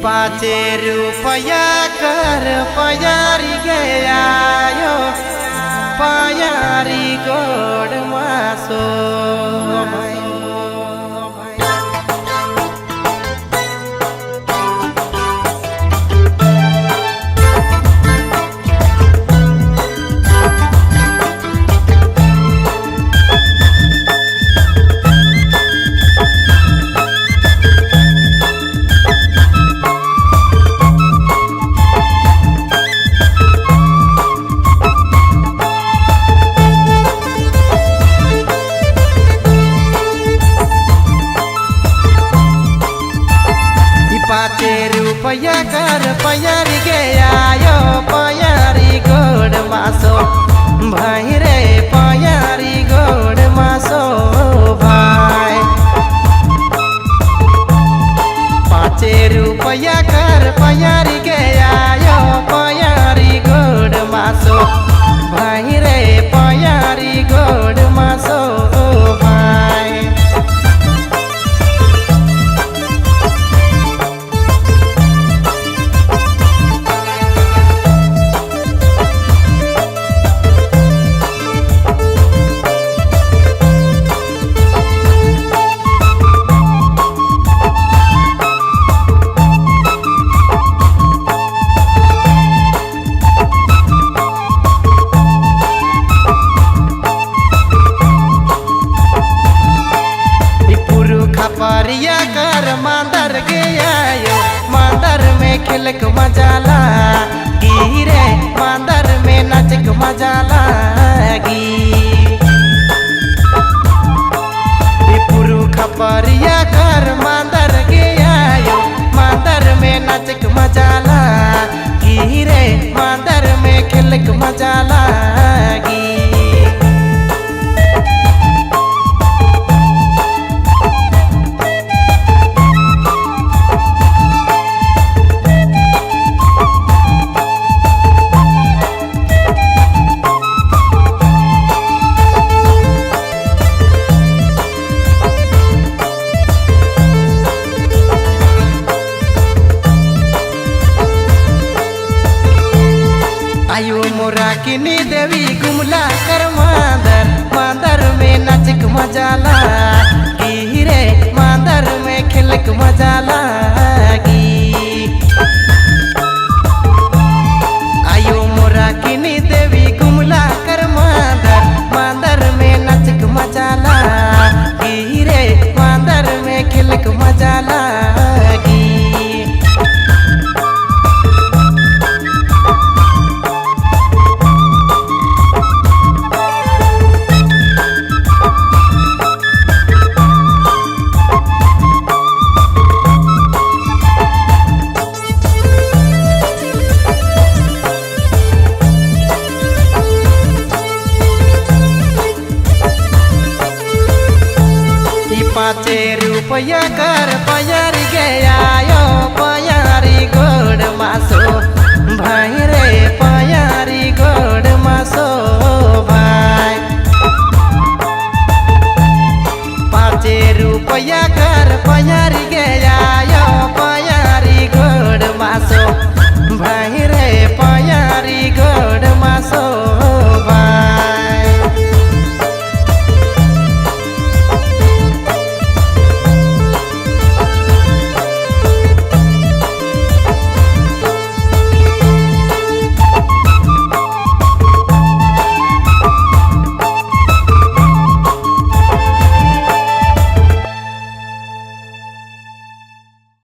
पाँचे रुपया कर पयारी गया यो पयारी गोड़ मासो पाँचे रुपया कर पयारी गया यो पयारी गोड़ मासो भाई रे पयारी गोड़ मासो भाई। पाँचे रुपया कर पयारी गया यो पयारी गोड़ मासो भाई रे पयारी गोड़ मासो भाई। परिया कर मांदर गया यो मांदर में खेलक मजाला गिरे मांदर में नाचक मजाला गी पुरुख परिया कर मांदर गया यो मांदर में नाचक मजाला गिरे मांदर में खेलक मजाला गी। आयु मोरा किनी देवी गुमला कर मांदर मांदर में नाचक मजाला गिरे मांदर में खेलक मजाला